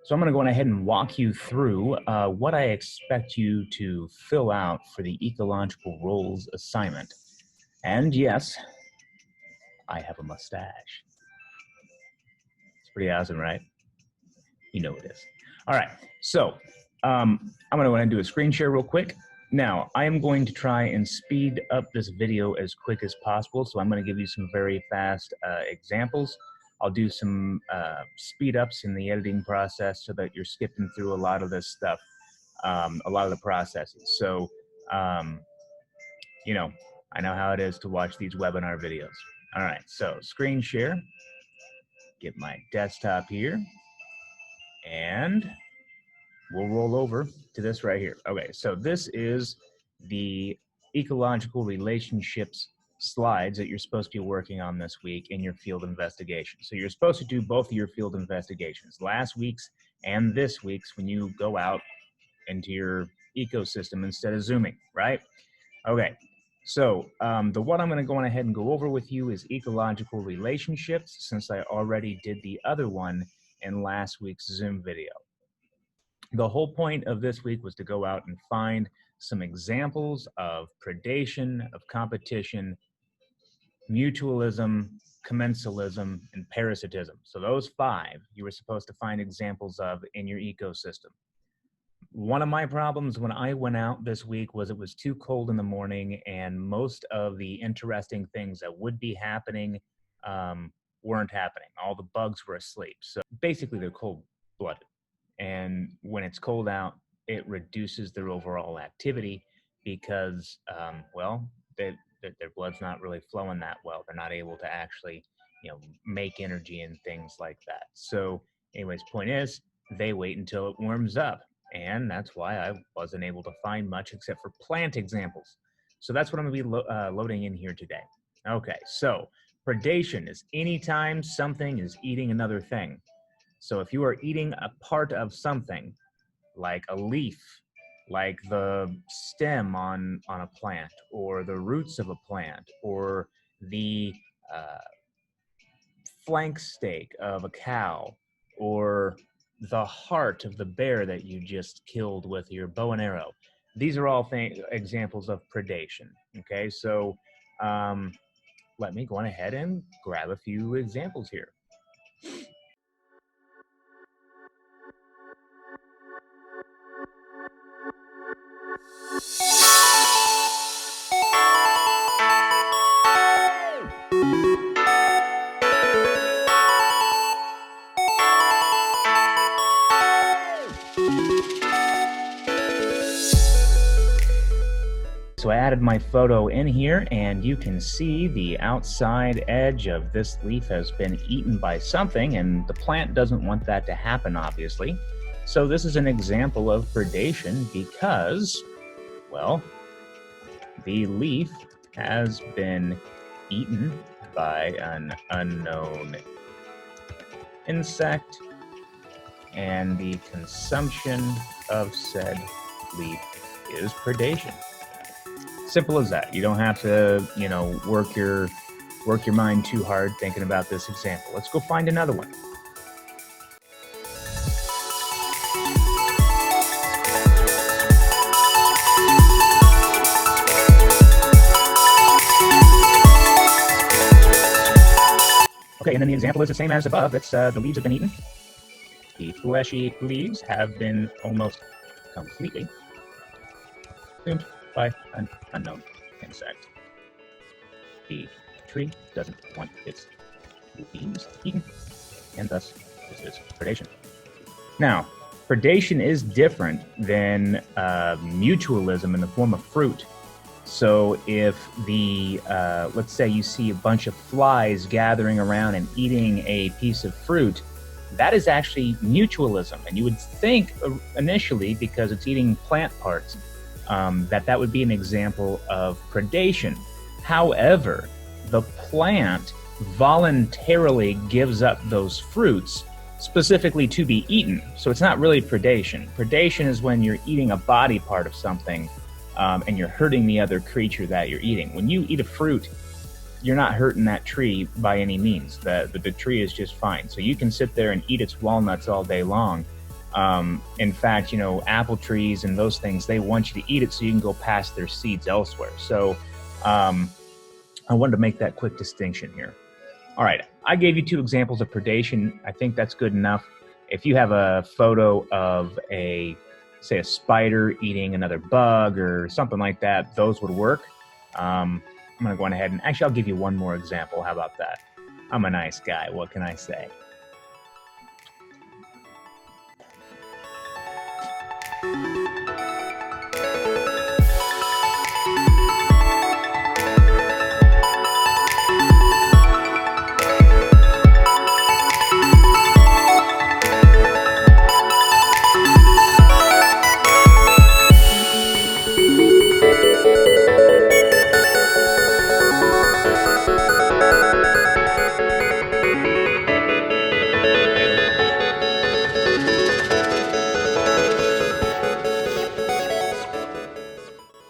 So I'm going to go ahead and walk you through what I expect you to fill out for the ecological roles assignment. And yes, I have a mustache. It's pretty awesome, right? You know it is. All right, so I'm going to go ahead and do a screen share real quick. Now, I am going to try and speed up this video as quick as possible, so I'm going to give you some very fast examples. I'll do some speed ups in the editing process so that you're skipping through a lot of this stuff, a lot of the processes. So, you know, I know how it is to watch these webinar videos. All right, so screen share, get my desktop here, and we'll roll over to this right here. Okay, so this is the ecological relationships slides that you're supposed to be working on this week in your field investigation. So you're supposed to do both of your field investigations, last week's and this week's, when you go out into your ecosystem instead of zooming, right? Okay, so the one I'm going to go on ahead and go over with you is ecological relationships, since I already did the other one in last week's Zoom video. The whole point of this week was to go out and find some examples of predation, of competition, mutualism, commensalism, and parasitism. So those 5 you were supposed to find examples of in your ecosystem. One of my problems when I went out this week was it was too cold in the morning, and most of the interesting things that would be happening weren't happening. All the bugs were asleep. So basically they're cold-blooded. And when it's cold out, it reduces their overall activity because, well, their blood's not really flowing that well. They're not able to actually, make energy and things like that. So anyways, point is, they wait until it warms up. And that's why I wasn't able to find much except for plant examples. So that's what I'm going to be loading in here today. Okay, so predation is anytime something is eating another thing. So if you are eating a part of something, like a leaf, like the stem on a plant, or the roots of a plant, or the flank steak of a cow, or the heart of the bear that you just killed with your bow and arrow. These are all examples of predation, okay? So let me go on ahead and grab a few examples here. So I added my photo in here, and you can see the outside edge of this leaf has been eaten by something, and the plant doesn't want that to happen, obviously. So this is an example of predation because, well, the leaf has been eaten by an unknown insect, and the consumption of said leaf is predation. Simple as that. You don't have to, work your mind too hard thinking about this example. Let's go find another one. Okay, and then the example is the same as above. It's the leaves have been eaten. The fleshy leaves have been almost completely consumed by an unknown insect. The tree doesn't want its leaves eaten, and thus this is predation. Now, predation is different than mutualism in the form of fruit. So if the, let's say you see a bunch of flies gathering around and eating a piece of fruit, that is actually mutualism. And you would think initially, because it's eating plant parts, that would be an example of predation. However, the plant voluntarily gives up those fruits specifically to be eaten. So it's not really predation. Predation is when you're eating a body part of something and you're hurting the other creature that you're eating. When you eat a fruit, you're not hurting that tree by any means. The tree is just fine. So you can sit there and eat its walnuts all day long, In fact, apple trees and those things, they want you to eat it so you can go pass their seeds elsewhere. So I wanted to make that quick distinction here. All right, I gave you 2 examples of predation. I think that's good enough. If you have a photo of say a spider eating another bug or something like that, those would work. I'm going to go on ahead and actually I'll give you one more example. How about that? I'm a nice guy. What can I say?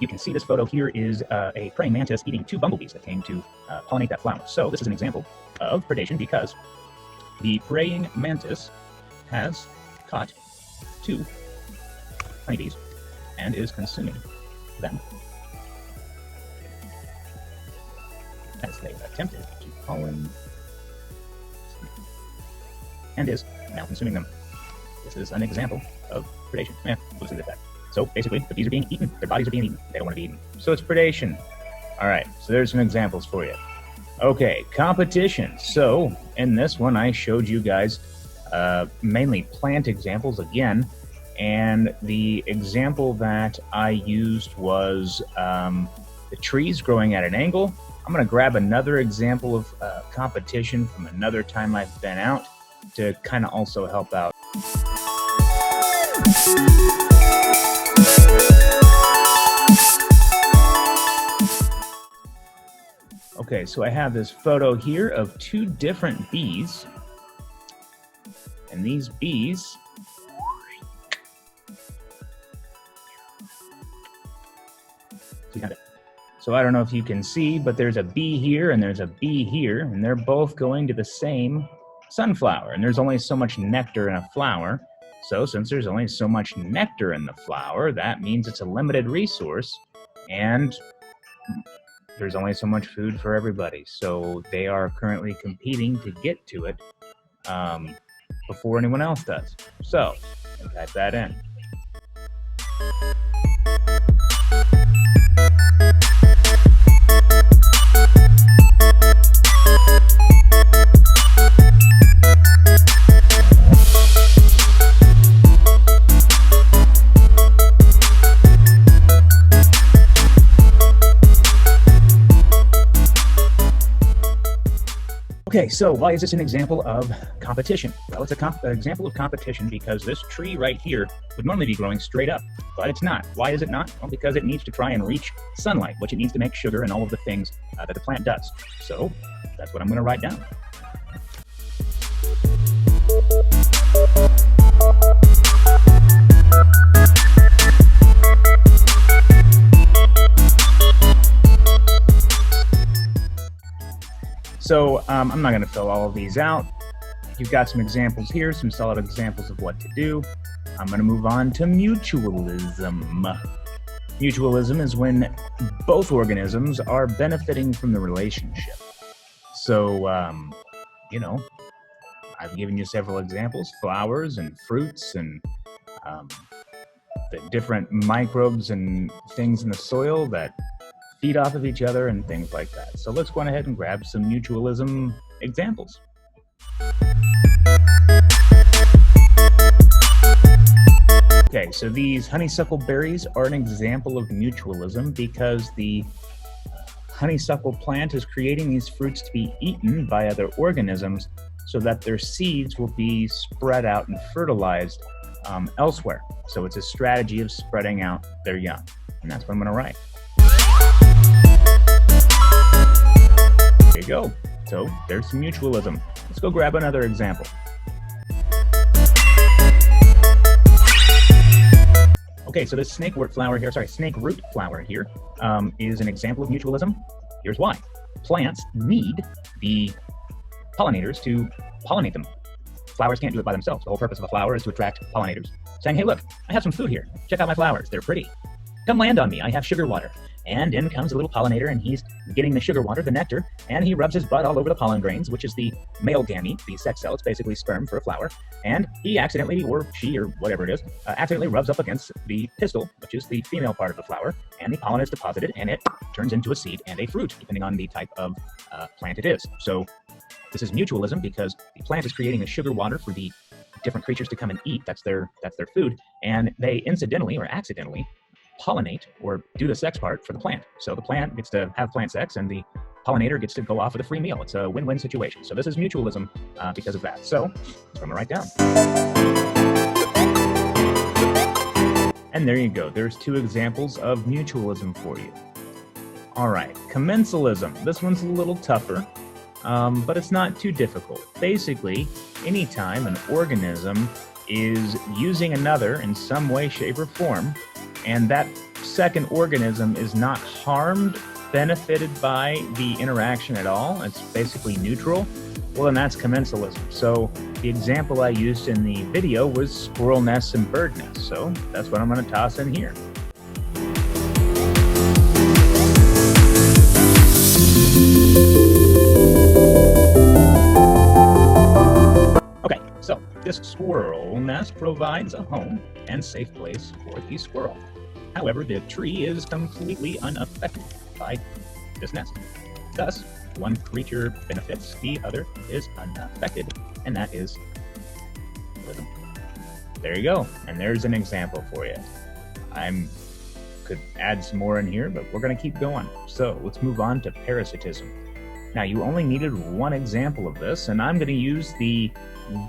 You can see this photo here is a praying mantis eating 2 bumblebees that came to pollinate that flower. So this is an example of predation because the praying mantis has caught 2 honeybees and is consuming them as they attempted to pollen and is now consuming them. This is an example of predation. We'll leave it at that. So basically, the bees are being eaten. Their bodies are being eaten. They don't want to be eaten. So it's predation. All right, so there's some examples for you. Okay, competition. So in this one, I showed you guys mainly plant examples again. And the example that I used was the trees growing at an angle. I'm going to grab another example of competition from another time I've been out to kind of also help out. Okay, so I have this photo here of 2 different bees. And these bees so I don't know if you can see, but there's a bee here and there's a bee here, and they're both going to the same sunflower. And there's only so much nectar in a flower. So since there's only so much nectar in the flower, that means it's a limited resource, and there's only so much food for everybody. So they are currently competing to get to it before anyone else does. So type that in. Okay, so why is this an example of competition? Well, it's an example of competition because this tree right here would normally be growing straight up, but it's not. Why is it not? Well, because it needs to try and reach sunlight, which it needs to make sugar and all of the things that the plant does. So that's what I'm going to write down. So I'm not going to fill all of these out. You've got some examples here, some solid examples of what to do. I'm going to move on to mutualism. Mutualism is when both organisms are benefiting from the relationship. So, I've given you several examples, flowers and fruits and the different microbes and things in the soil that feed off of each other and things like that. So let's go on ahead and grab some mutualism examples. Okay, so these honeysuckle berries are an example of mutualism because the honeysuckle plant is creating these fruits to be eaten by other organisms so that their seeds will be spread out and fertilized elsewhere. So it's a strategy of spreading out their young. And that's what I'm going to write. There you go. So there's some mutualism. Let's go grab another example. Okay, so this snake root flower here is an example of mutualism. Here's why. Plants need the pollinators to pollinate them. flowers can't do it by themselves. The whole purpose of a flower is to attract pollinators, saying, hey, look, I have some food here. Check out my flowers. They're pretty. Come land on me. I have sugar water. And in comes a little pollinator, and he's getting the sugar water, the nectar, and he rubs his butt all over the pollen grains, which is the male gamete, the sex cell. It's basically sperm for a flower. And he accidentally, or she, or whatever it is, accidentally rubs up against the pistil, which is the female part of the flower, and the pollen is deposited, and it turns into a seed and a fruit, depending on the type of plant it is. So this is mutualism, because the plant is creating the sugar water for the different creatures to come and eat. That's their food. And they incidentally or accidentally pollinate or do the sex part for the plant. So the plant gets to have plant sex and the pollinator gets to go off with a free meal. It's a win-win situation. So this is mutualism because of that. So that's what I'm gonna write down. And there you go. There's 2 examples of mutualism for you. All right, commensalism. This one's a little tougher, but it's not too difficult. Basically, anytime an organism is using another in some way, shape, or form, and that second organism is not harmed, benefited by the interaction at all, it's basically neutral, well, then that's commensalism. So the example I used in the video was squirrel nests and bird nests, so that's what I'm going to toss in here. Okay, so this squirrel nest provides a home and safe place for the squirrel. However, the tree is completely unaffected by this nest. Thus, one creature benefits, the other is unaffected, and that is rhythm. There you go, and there's an example for you. I could add some more in here, but we're going to keep going. So let's move on to parasitism. Now, you only needed one example of this, and I'm going to use the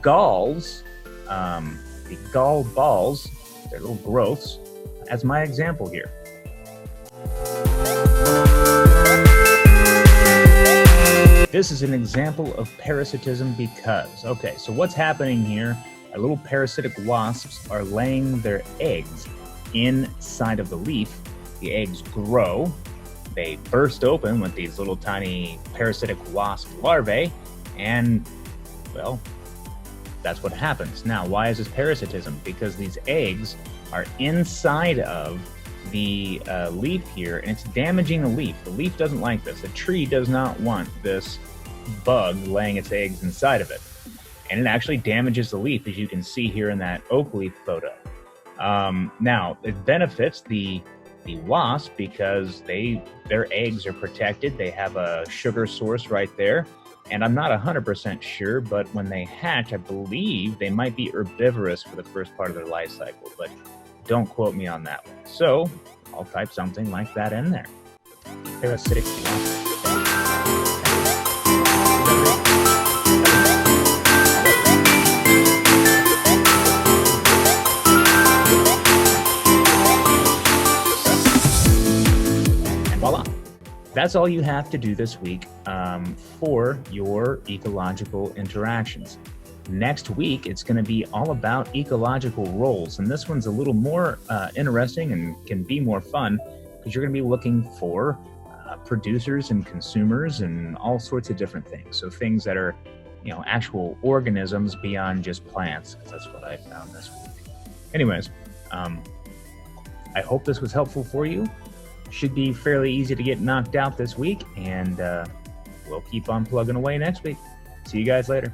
galls, the gall balls, their little growths, as my example here. This is an example of parasitism because, okay, so what's happening here? Our little parasitic wasps are laying their eggs inside of the leaf. The eggs grow, they burst open with these little tiny parasitic wasp larvae, and, well, that's what happens. Now, why is this parasitism? Because these eggs are inside of the leaf here, and it's damaging the leaf. The leaf doesn't like this. The tree does not want this bug laying its eggs inside of it. And it actually damages the leaf, as you can see here in that oak leaf photo. Now, it benefits the wasp because their eggs are protected. They have a sugar source right there. And I'm not 100% sure, but when they hatch, I believe they might be herbivorous for the first part of their life cycle, but don't quote me on that one. So I'll type something like that in there. Parasitic wasp. And voila. That's all you have to do this week for your ecological interactions. Next week, it's going to be all about ecological roles, and this one's a little more interesting and can be more fun because you're going to be looking for producers and consumers and all sorts of different things. So things that are, you know, actual organisms beyond just plants, because that's what I found this week. Anyways, I hope this was helpful for you. Should be fairly easy to get knocked out this week, and we'll keep on plugging away next week. See you guys later.